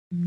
Com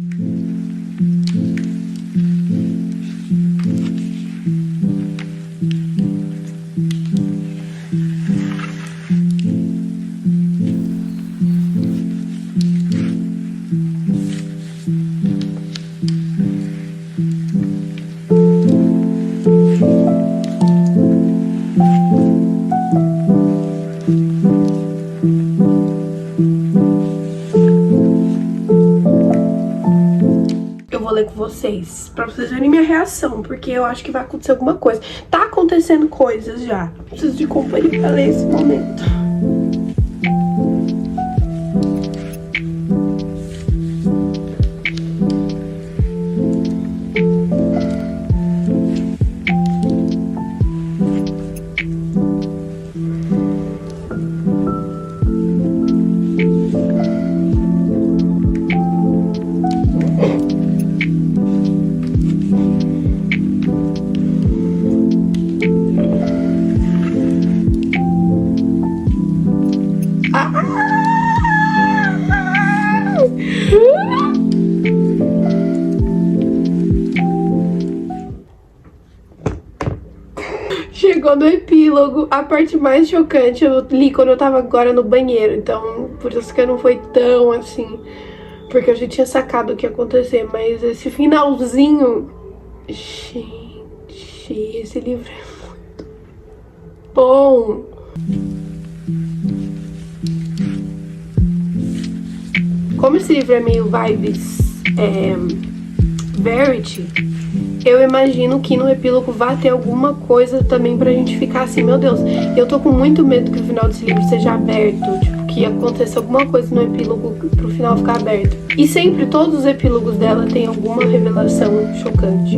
vocês, pra vocês verem minha reação, porque eu acho que vai acontecer alguma coisa. Tá acontecendo coisas já. Preciso de companhia pra ler esse momento. Chegou no epílogo, a parte mais chocante eu li quando eu tava agora no banheiro, então por isso que não foi tão assim, porque eu já tinha sacado o que ia acontecer, mas esse finalzinho, gente, esse livro é muito bom. Como esse livro é meio vibes Verity, eu imagino que no epílogo vai ter alguma coisa também pra gente ficar assim, meu Deus. Eu tô com muito medo que o final desse livro seja aberto, tipo, que aconteça alguma coisa no epílogo pro final ficar aberto. E sempre, todos os epílogos dela tem alguma revelação chocante.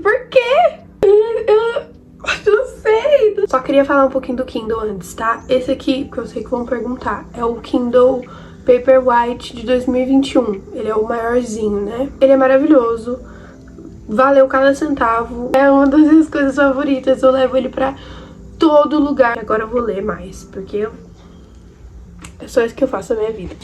Por quê? Eu não sei. Só queria falar um pouquinho do Kindle antes, tá? Esse aqui, que eu sei que vão perguntar, é o Kindle Paperwhite de 2021. Ele é o maiorzinho, né? Ele é maravilhoso. Valeu cada centavo. É uma das minhas coisas favoritas. Eu levo ele pra todo lugar. Agora eu vou ler mais, porque é só isso que eu faço na minha vida.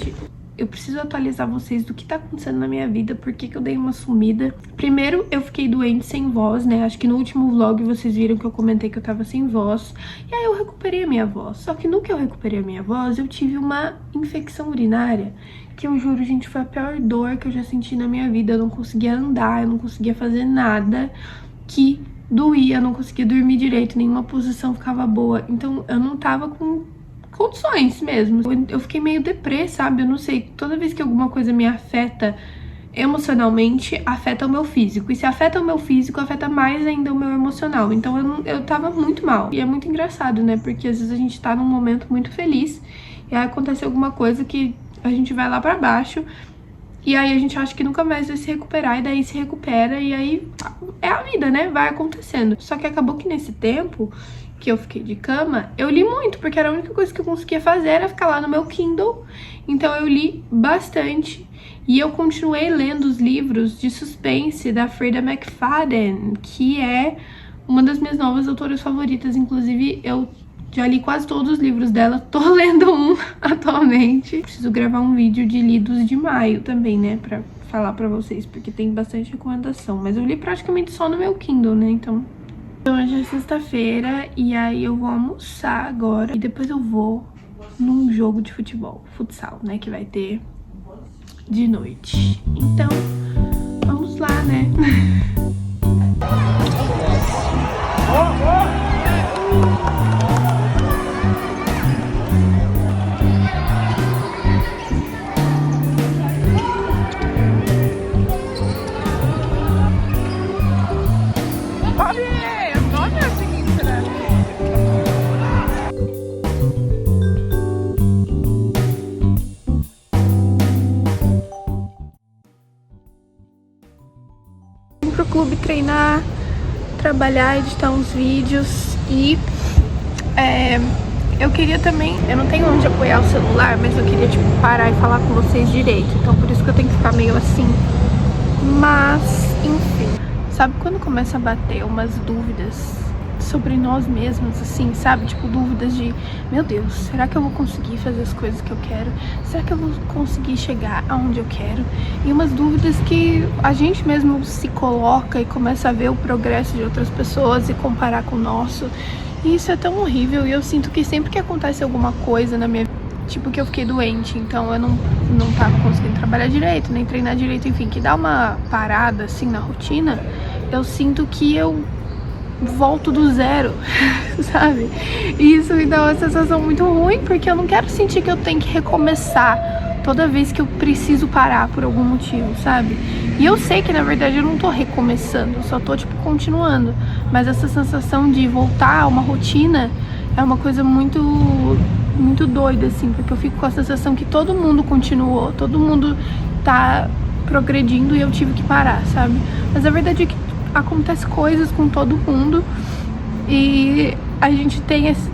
Eu preciso atualizar vocês do que tá acontecendo na minha vida, porque que eu dei uma sumida. Primeiro, eu fiquei doente sem voz, né? Acho que no último vlog vocês viram que eu comentei que eu tava sem voz. E aí eu recuperei a minha voz. Só que no que eu recuperei a minha voz, eu tive uma infecção urinária, que eu juro, gente, foi a pior dor que eu já senti na minha vida. Eu não conseguia andar, eu não conseguia fazer nada que doía, eu não conseguia dormir direito, nenhuma posição ficava boa. Então eu não tava com condições mesmo. Eu fiquei meio deprê, sabe? Eu não sei, toda vez que alguma coisa me afeta emocionalmente, afeta o meu físico. E se afeta o meu físico, afeta mais ainda o meu emocional. Então eu tava muito mal. E é muito engraçado, né? Porque às vezes a gente tá num momento muito feliz e aí acontece alguma coisa que a gente vai lá pra baixo e aí a gente acha que nunca mais vai se recuperar, e daí se recupera, e aí é a vida, né? Vai acontecendo. Só que acabou que nesse tempo que eu fiquei de cama, eu li muito, porque era a única coisa que eu conseguia fazer era ficar lá no meu Kindle. Então eu li bastante. E eu continuei lendo os livros de suspense da Freida McFadden, que é uma das minhas novas autoras favoritas. Inclusive, eu já li quase todos os livros dela, tô lendo um atualmente. Preciso gravar um vídeo de lidos de maio também, né, pra falar pra vocês, porque tem bastante recomendação. Mas eu li praticamente só no meu Kindle, né, então hoje é sexta-feira e aí eu vou almoçar agora e depois eu vou num jogo de futebol, futsal, né, que vai ter de noite. Então, vamos lá, né? Pro clube treinar, trabalhar, editar uns vídeos e Eu queria também, eu não tenho onde apoiar o celular, mas eu queria, tipo, parar e falar com vocês direito. Então por isso que eu tenho que ficar meio assim. Mas, enfim, sabe quando começa a bater umas dúvidas sobre nós mesmos, assim, sabe? Tipo, dúvidas de, meu Deus, será que eu vou conseguir fazer as coisas que eu quero? Será que eu vou conseguir chegar aonde eu quero? E umas dúvidas que a gente mesmo se coloca e começa a ver o progresso de outras pessoas e comparar com o nosso. E isso é tão horrível, e eu sinto que sempre que acontece alguma coisa na minha vida, tipo que eu fiquei doente, então eu não tava conseguindo trabalhar direito, nem treinar direito, enfim, que dá uma parada assim na rotina, eu sinto que eu volto do zero, sabe? E isso me dá uma sensação muito ruim, porque eu não quero sentir que eu tenho que recomeçar toda vez que eu preciso parar por algum motivo, sabe? E eu sei que na verdade eu não tô recomeçando, eu só tô tipo continuando, mas essa sensação de voltar a uma rotina é uma coisa muito doida, assim, porque eu fico com a sensação que todo mundo continuou, todo mundo tá progredindo e eu tive que parar, sabe? Mas a verdade é que acontece coisas com todo mundo e a gente tem esse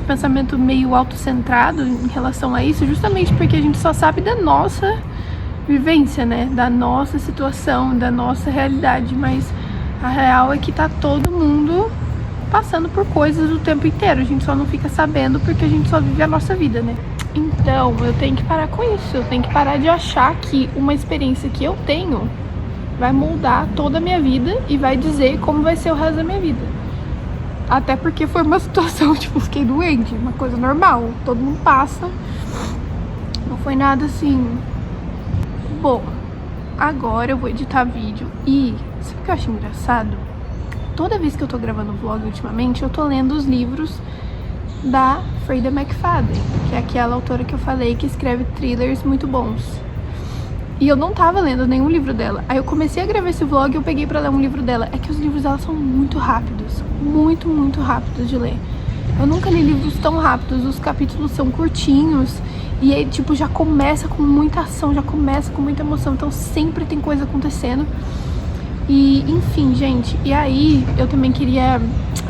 pensamento meio autocentrado em relação a isso, justamente porque a gente só sabe da nossa vivência, né, da nossa situação, da nossa realidade, mas a real é que tá todo mundo passando por coisas o tempo inteiro, a gente só não fica sabendo porque a gente só vive a nossa vida, né? Então eu tenho que parar com isso, eu tenho que parar de achar que uma experiência que eu tenho vai moldar toda a minha vida e vai dizer como vai ser o resto da minha vida. Até porque foi uma situação, tipo, fiquei doente, uma coisa normal, todo mundo passa, não foi nada assim. Bom, agora eu vou editar vídeo e sabe o que eu acho engraçado? Toda vez que eu tô gravando vlog ultimamente, eu tô lendo os livros da Freida McFadden, que é aquela autora que eu falei que escreve thrillers muito bons. E eu não tava lendo nenhum livro dela. Aí eu comecei a gravar esse vlog e eu peguei pra ler um livro dela. É que os livros dela são muito rápidos, muito rápidos de ler. Eu nunca li livros tão rápidos, os capítulos são curtinhos e aí, tipo, já começa com muita ação, já começa com muita emoção, então sempre tem coisa acontecendo. E, enfim, gente, e aí eu também queria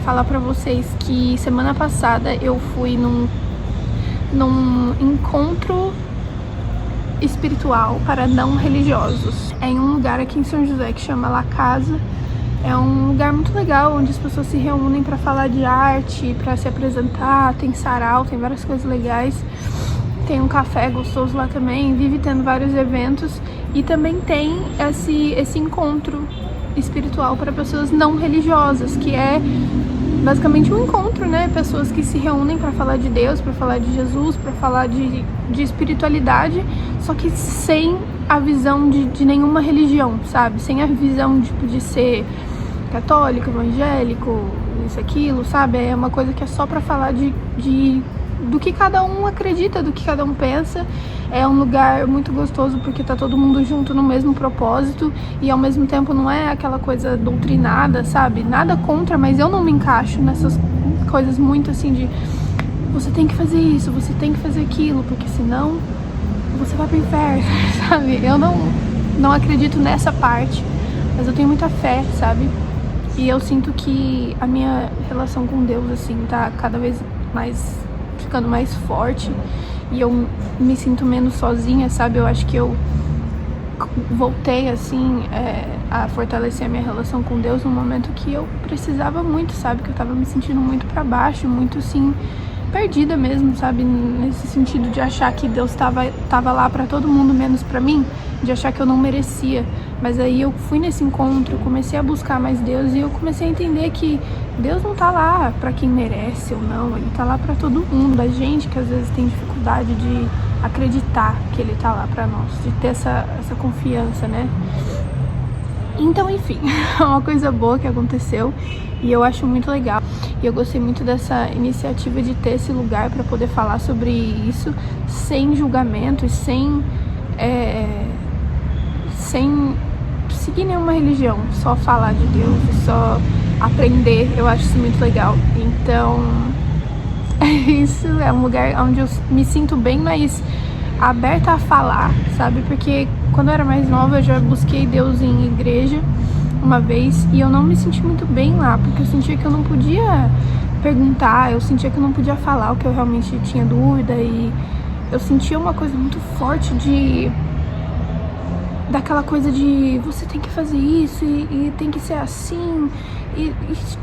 falar pra vocês que semana passada eu fui num encontro espiritual para não religiosos. É em um lugar aqui em São José que chama La Casa. É um lugar muito legal, onde as pessoas se reúnem pra falar de arte, pra se apresentar, tem sarau, tem várias coisas legais. Tem um café gostoso lá também, vive tendo vários eventos. E também tem esse encontro espiritual para pessoas não religiosas, que é basicamente um encontro, né? Pessoas que se reúnem para falar de Deus, para falar de Jesus, para falar de espiritualidade, só que sem a visão de nenhuma religião, sabe? Sem a visão tipo, de ser católico, evangélico, isso, aquilo, sabe? É uma coisa que é só para falar do que cada um acredita, do que cada um pensa. É um lugar muito gostoso porque tá todo mundo junto no mesmo propósito e ao mesmo tempo não é aquela coisa doutrinada, sabe? Nada contra, mas eu não me encaixo nessas coisas muito assim de você tem que fazer isso, você tem que fazer aquilo, porque senão você vai pro inferno, sabe? Eu não acredito nessa parte, mas eu tenho muita fé, sabe? E eu sinto que a minha relação com Deus, assim, tá cada vez mais ficando mais forte e eu me sinto menos sozinha, sabe? Eu acho que eu voltei, assim, a fortalecer a minha relação com Deus num momento que eu precisava muito, sabe? Que eu tava me sentindo muito pra baixo, muito, assim, perdida mesmo, sabe? Nesse sentido de achar que Deus tava lá pra todo mundo, menos pra mim, de achar que eu não merecia. Mas aí eu fui nesse encontro, comecei a buscar mais Deus e eu comecei a entender que Deus não tá lá pra quem merece ou não, Ele tá lá pra todo mundo. A gente que às vezes tem dificuldade de acreditar que Ele tá lá pra nós, de ter essa confiança, né? Então, enfim, é uma coisa boa que aconteceu e eu acho muito legal. E eu gostei muito dessa iniciativa de ter esse lugar pra poder falar sobre isso sem julgamento e sem seguir nenhuma religião, só falar de Deus e só aprender. Eu acho isso muito legal. Então, isso é um lugar onde eu me sinto bem mais aberta a falar, sabe? Porque quando eu era mais nova eu já busquei Deus em igreja uma vez e eu não me senti muito bem lá, porque eu sentia que eu não podia perguntar, eu sentia que eu não podia falar o que eu realmente tinha dúvida, e eu sentia uma coisa muito forte daquela coisa de você tem que fazer isso e tem que ser assim,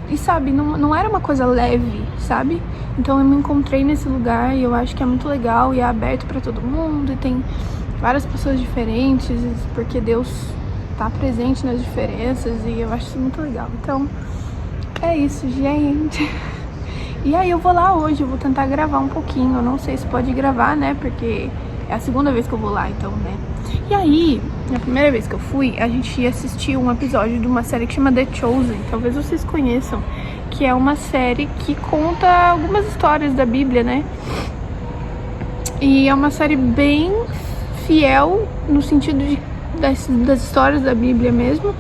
e sabe, não era uma coisa leve, sabe? Então eu me encontrei nesse lugar e eu acho que é muito legal e é aberto pra todo mundo e tem várias pessoas diferentes, porque Deus tá presente nas diferenças e eu acho isso muito legal. Então é isso, gente. E aí eu vou lá hoje, eu vou tentar gravar um pouquinho, eu não sei se pode gravar, né, porque é a segunda vez que eu vou lá, então, né. E aí, na primeira vez que eu fui, a gente ia assistir um episódio de uma série que chama The Chosen, talvez vocês conheçam, que é uma série que conta algumas histórias da Bíblia, né. E é uma série bem fiel no sentido das histórias da Bíblia mesmo,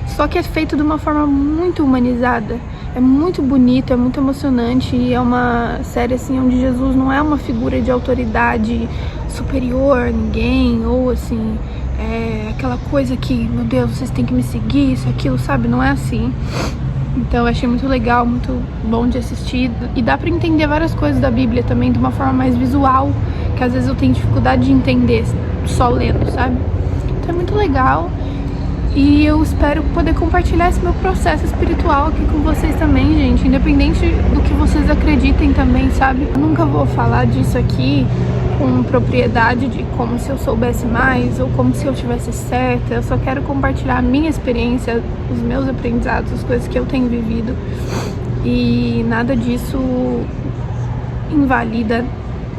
só que é feito de uma forma muito humanizada. É muito bonito, é muito emocionante e é uma série assim onde Jesus não é uma figura de autoridade superior a ninguém, ou assim, aquela coisa que, meu Deus, vocês têm que me seguir, isso, aquilo, sabe? Não é assim. Então eu achei muito legal, muito bom de assistir, e dá pra entender várias coisas da Bíblia também de uma forma mais visual, que às vezes eu tenho dificuldade de entender só lendo, sabe? Então é muito legal. E eu espero poder compartilhar esse meu processo espiritual aqui com vocês também, gente. Independente do que vocês acreditem também, sabe? Eu nunca vou falar disso aqui com propriedade de como se eu soubesse mais ou como se eu tivesse certa. Eu só quero compartilhar a minha experiência, os meus aprendizados, as coisas que eu tenho vivido. E nada disso invalida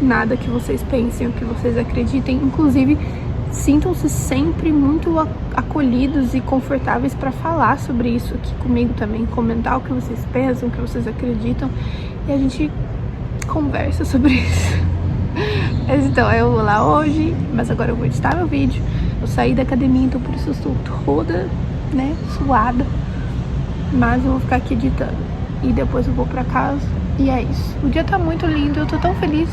nada que vocês pensem, o que vocês acreditem. Inclusive, sintam-se sempre muito acolhidos e confortáveis para falar sobre isso aqui comigo também, comentar o que vocês pensam, o que vocês acreditam, e a gente conversa sobre isso. Mas então, eu vou lá hoje, mas agora eu vou editar meu vídeo. Eu saí da academia, então por isso eu estou toda, né, suada, mas eu vou ficar aqui editando e depois eu vou pra casa, e é isso. O dia tá muito lindo, eu tô tão feliz,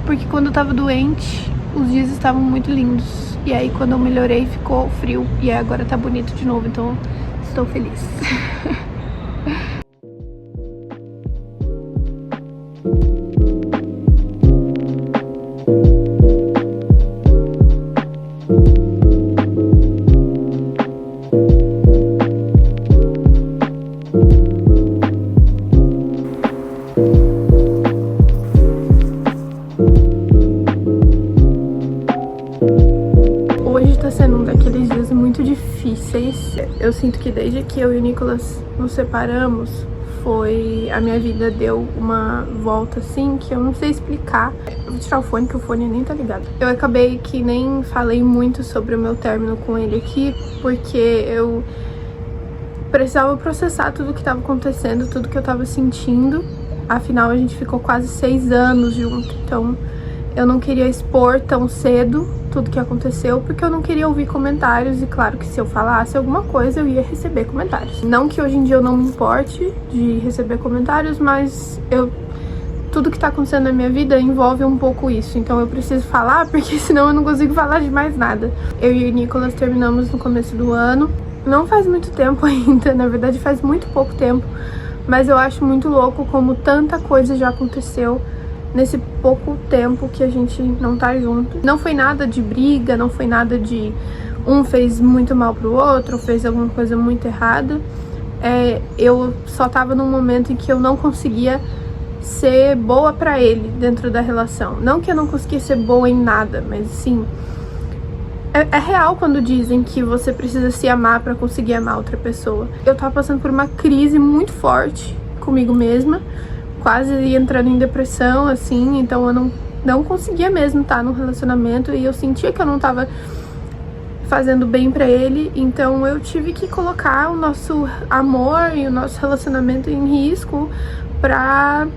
porque quando eu tava doente, os dias estavam muito lindos. E aí quando eu melhorei ficou frio. E aí agora tá bonito de novo, então estou feliz. Hoje tá sendo um daqueles dias muito difíceis. Eu sinto que desde que eu e o Nicolas nos separamos, a minha vida deu uma volta assim que eu não sei explicar. Eu vou tirar o fone, que o fone nem tá ligado. Eu acabei que nem falei muito sobre o meu término com ele aqui, porque eu precisava processar tudo que tava acontecendo, tudo que eu tava sentindo. Afinal, a gente ficou quase 6 anos junto, então eu não queria expor tão cedo tudo que aconteceu, porque eu não queria ouvir comentários, e claro que se eu falasse alguma coisa eu ia receber comentários. Não que hoje em dia eu não me importe de receber comentários, mas tudo que tá acontecendo na minha vida envolve um pouco isso, então eu preciso falar, porque senão eu não consigo falar de mais nada. Eu e o Nicolas terminamos no começo do ano, não faz muito tempo ainda, na verdade faz muito pouco tempo, mas eu acho muito louco como tanta coisa já aconteceu nesse pouco tempo que a gente não tá junto. Não foi nada de briga, não foi nada de um fez muito mal pro outro, fez alguma coisa muito errada. Eu só tava num momento em que eu não conseguia ser boa pra ele dentro da relação. Não que eu não conseguia ser boa em nada, mas assim, é real quando dizem que você precisa se amar pra conseguir amar outra pessoa. Eu tava passando por uma crise muito forte comigo mesma, quase entrando em depressão, assim, então eu não conseguia mesmo estar no relacionamento, e eu sentia que eu não tava fazendo bem pra ele, então eu tive que colocar o nosso amor e o nosso relacionamento em risco pra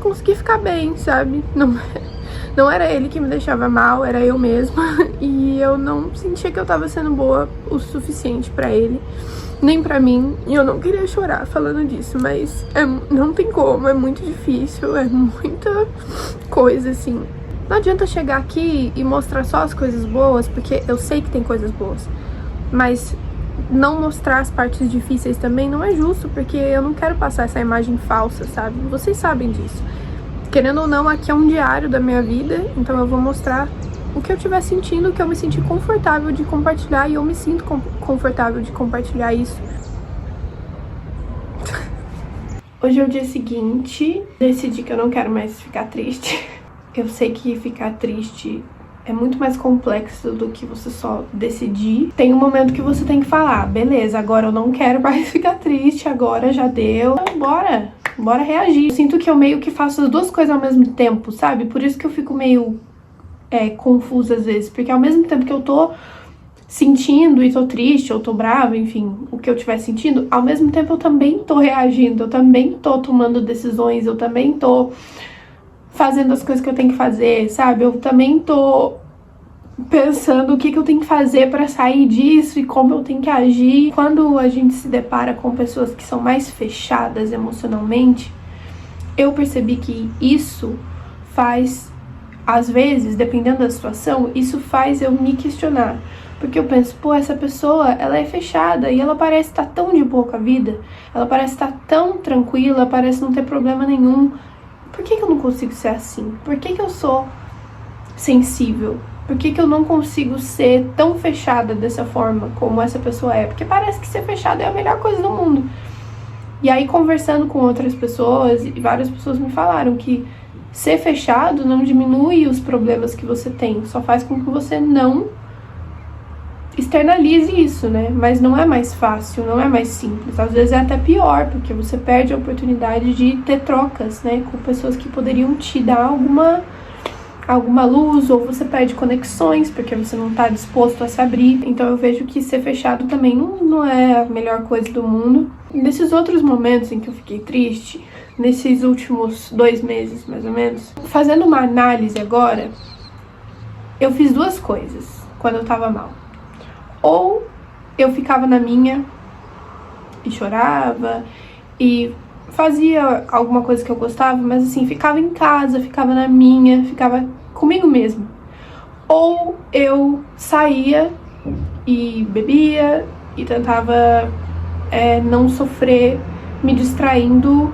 conseguir ficar bem, sabe? Não era ele que me deixava mal, era eu mesma, e eu não sentia que eu tava sendo boa o suficiente pra ele, nem pra mim, e eu não queria chorar falando disso, mas não tem como, é muito difícil, é muita coisa, assim. Não adianta chegar aqui e mostrar só as coisas boas, porque eu sei que tem coisas boas, mas não mostrar as partes difíceis também não é justo, porque eu não quero passar essa imagem falsa, sabe? Vocês sabem disso. Querendo ou não, aqui é um diário da minha vida, então eu vou mostrar o que eu estiver sentindo, o que eu me senti confortável de compartilhar, e eu me sinto confortável de compartilhar isso. Hoje é o dia seguinte, decidi que eu não quero mais ficar triste. Eu sei que ficar triste é muito mais complexo do que você só decidir. Tem um momento que você tem que falar, beleza, agora eu não quero mais ficar triste, agora já deu, bora reagir. Eu sinto que eu meio que faço as duas coisas ao mesmo tempo, sabe? Por isso que eu fico meio confusa às vezes, porque ao mesmo tempo que eu tô sentindo e tô triste, ou tô brava, enfim, o que eu estiver sentindo, ao mesmo tempo eu também tô reagindo, eu também tô tomando decisões, eu também tô fazendo as coisas que eu tenho que fazer, sabe? Eu também tô pensando o que eu tenho que fazer pra sair disso e como eu tenho que agir. Quando a gente se depara com pessoas que são mais fechadas emocionalmente, eu percebi que isso faz, às vezes, dependendo da situação, isso faz eu me questionar. Porque eu penso, pô, essa pessoa, ela é fechada e ela parece estar tão de boa com a vida, ela parece estar tão tranquila, parece não ter problema nenhum. Por que eu não consigo ser assim? Por que eu sou sensível? Por que eu não consigo ser tão fechada dessa forma como essa pessoa é? Porque parece que ser fechada é a melhor coisa do mundo. E aí, conversando com outras pessoas, e várias pessoas me falaram que ser fechado não diminui os problemas que você tem, só faz com que você não externalize isso, né? Mas não é mais fácil, não é mais simples. Às vezes é até pior, porque você perde a oportunidade de ter trocas, né? Com pessoas que poderiam te dar alguma luz, ou você perde conexões, porque você não tá disposto a se abrir. Então eu vejo que ser fechado também não é a melhor coisa do mundo. E nesses outros momentos em que eu fiquei triste, nesses últimos 2 meses, mais ou menos, fazendo uma análise agora, eu fiz 2 coisas quando eu tava mal. Ou eu ficava na minha e chorava e fazia alguma coisa que eu gostava, mas assim, ficava em casa, ficava na minha, ficava comigo mesma. Ou eu saía e bebia e tentava não sofrer me distraindo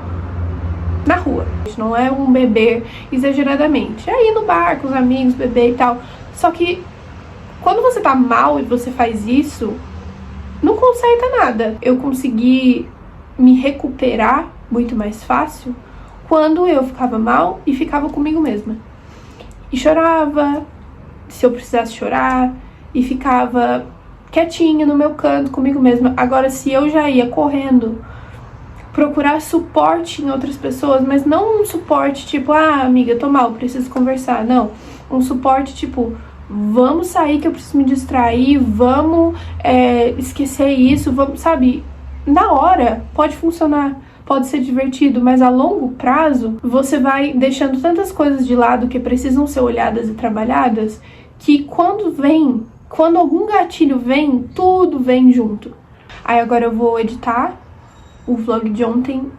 na rua. Não é um beber exageradamente, é ir no bar com os amigos, beber e tal. Só que quando você tá mal e você faz isso, não conserta nada. Eu consegui me recuperar muito mais fácil quando eu ficava mal e ficava comigo mesma. E chorava, se eu precisasse chorar, e ficava quietinha no meu canto comigo mesma. Agora, se eu já ia correndo procurar suporte em outras pessoas, mas não um suporte tipo, amiga, tô mal, preciso conversar. Não, um suporte tipo, vamos sair que eu preciso me distrair, vamos esquecer isso, vamos, sabe? Na hora pode funcionar, pode ser divertido, mas a longo prazo você vai deixando tantas coisas de lado que precisam ser olhadas e trabalhadas, que quando algum gatilho vem, tudo vem junto. Aí agora eu vou editar o vlog de ontem,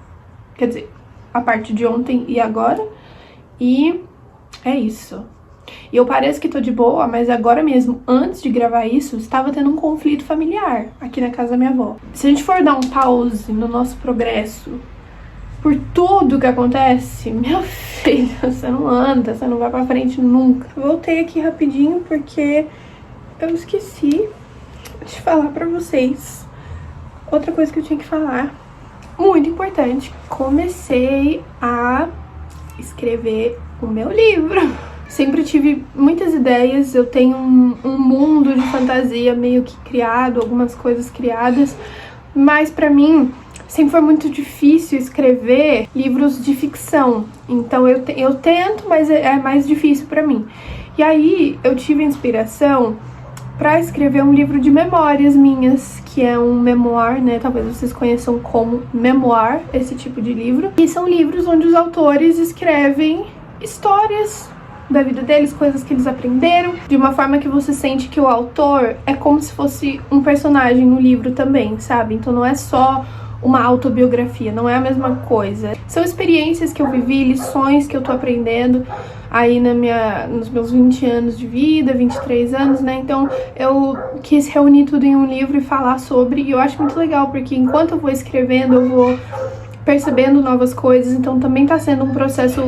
quer dizer, a parte de ontem e agora, e é isso. E eu pareço que tô de boa, mas agora mesmo, antes de gravar isso, estava tendo um conflito familiar aqui na casa da minha avó. Se a gente for dar um pause no nosso progresso, por tudo que acontece, meu filho, você não anda, você não vai pra frente nunca. Voltei aqui rapidinho porque eu esqueci de falar pra vocês outra coisa que eu tinha que falar, muito importante. Comecei a escrever o meu livro. Sempre tive muitas ideias, eu tenho um mundo de fantasia meio que criado, algumas coisas criadas, mas pra mim sempre foi muito difícil escrever livros de ficção. Então eu tento, mas é mais difícil pra mim. E aí eu tive inspiração pra escrever um livro de memórias minhas, que é um memoir, né? Talvez vocês conheçam como memoir, esse tipo de livro. E são livros onde os autores escrevem histórias da vida deles, coisas que eles aprenderam, de uma forma que você sente que o autor é como se fosse um personagem no livro também, sabe? Então não é só uma autobiografia, não é a mesma coisa. São experiências que eu vivi, lições que eu tô aprendendo aí nos meus 20 anos de vida, 23 anos, né? Então eu quis reunir tudo em um livro e falar sobre, e eu acho muito legal, porque enquanto eu vou escrevendo, eu vou percebendo novas coisas, então também tá sendo um processo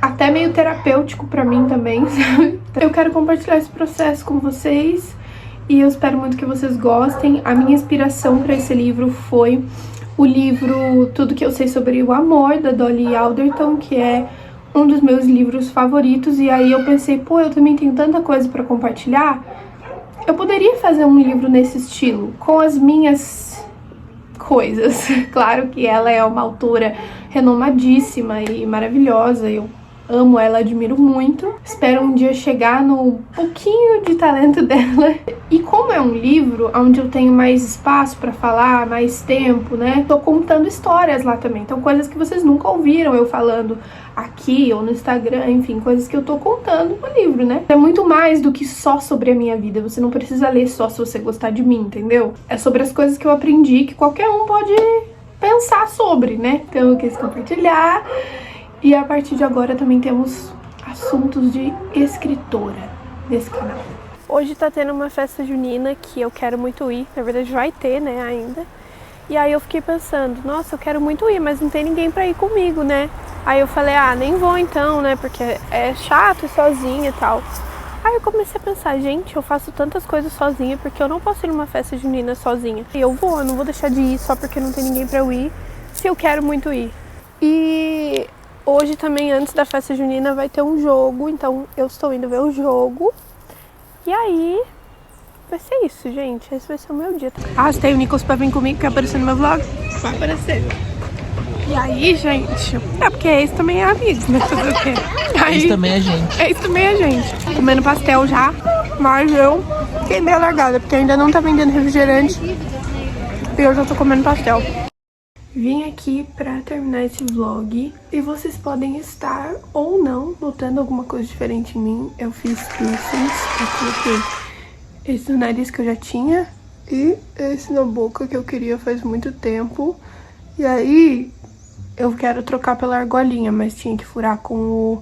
até meio terapêutico pra mim também, sabe? Eu quero compartilhar esse processo com vocês e eu espero muito que vocês gostem. A minha inspiração pra esse livro foi o livro Tudo Que Eu Sei Sobre o Amor, da Dolly Alderton, que é um dos meus livros favoritos, e aí eu pensei, pô, eu também tenho tanta coisa pra compartilhar, eu poderia fazer um livro nesse estilo, com as minhas coisas. Claro que ela é uma autora renomadíssima e maravilhosa, eu amo ela, admiro muito. Espero um dia chegar no pouquinho de talento dela. E como é um livro onde eu tenho mais espaço pra falar, mais tempo, né? Tô contando histórias lá também. Então coisas que vocês nunca ouviram eu falando aqui ou no Instagram, enfim, coisas que eu tô contando no livro, né? É muito mais do que só sobre a minha vida. Você não precisa ler só se você gostar de mim, entendeu? É sobre as coisas que eu aprendi, que qualquer um pode pensar sobre, né? Então eu quis compartilhar. E a partir de agora também temos assuntos de escritora nesse canal. Hoje tá tendo uma festa junina que eu quero muito ir. Na verdade vai ter, né, ainda. E aí eu fiquei pensando, nossa, eu quero muito ir, mas não tem ninguém pra ir comigo, né? Aí eu falei, ah, nem vou então, né, porque é chato ir sozinha e tal. Aí eu comecei a pensar, gente, eu faço tantas coisas sozinha, porque eu não posso ir numa festa junina sozinha. E eu não vou deixar de ir só porque não tem ninguém pra eu ir, se eu quero muito ir. E hoje também, antes da festa junina, vai ter um jogo, então eu estou indo ver o jogo. E aí, vai ser isso, gente. Esse vai ser o meu dia. Arrastei o Nicolas pra vir comigo, quer aparecer no meu vlog? Vai aparecer. E aí, gente, é porque esse também é amigo, né? Fazer o quê? Aí, esse também é gente. Esse também é gente. Comendo pastel já, mas eu fiquei meio largada, porque ainda não tá vendendo refrigerante. E eu já tô comendo pastel. Vim aqui pra terminar esse vlog e vocês podem estar ou não notando alguma coisa diferente em mim. Eu fiz piercings, eu coloquei esse no nariz que eu já tinha e esse na boca que eu queria faz muito tempo. E aí eu quero trocar pela argolinha, mas tinha que furar com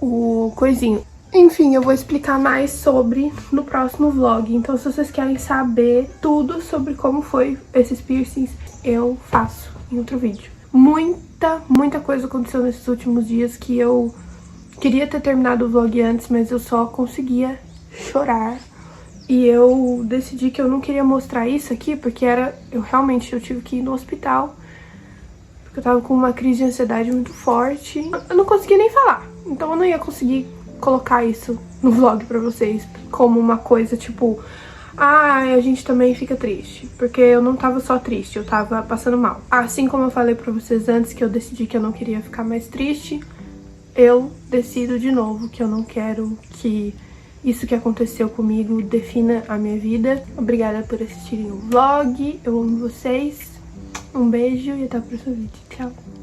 o coisinho. Enfim, eu vou explicar mais sobre no próximo vlog. Então, se vocês querem saber tudo sobre como foi esses piercings, eu faço em outro vídeo. Muita coisa aconteceu nesses últimos dias que eu queria ter terminado o vlog antes, mas eu só conseguia chorar. E eu decidi que eu não queria mostrar isso aqui, porque eu tive que ir no hospital. Porque eu tava com uma crise de ansiedade muito forte. Eu não conseguia nem falar, então eu não ia conseguir colocar isso no vlog pra vocês como uma coisa tipo, ah, a gente também fica triste, porque eu não tava só triste, eu tava passando mal. Assim como eu falei pra vocês antes que eu decidi que eu não queria ficar mais triste, eu decido de novo que eu não quero que isso que aconteceu comigo defina a minha vida. Obrigada por assistirem o vlog, eu amo vocês, um beijo e até o próximo vídeo, tchau!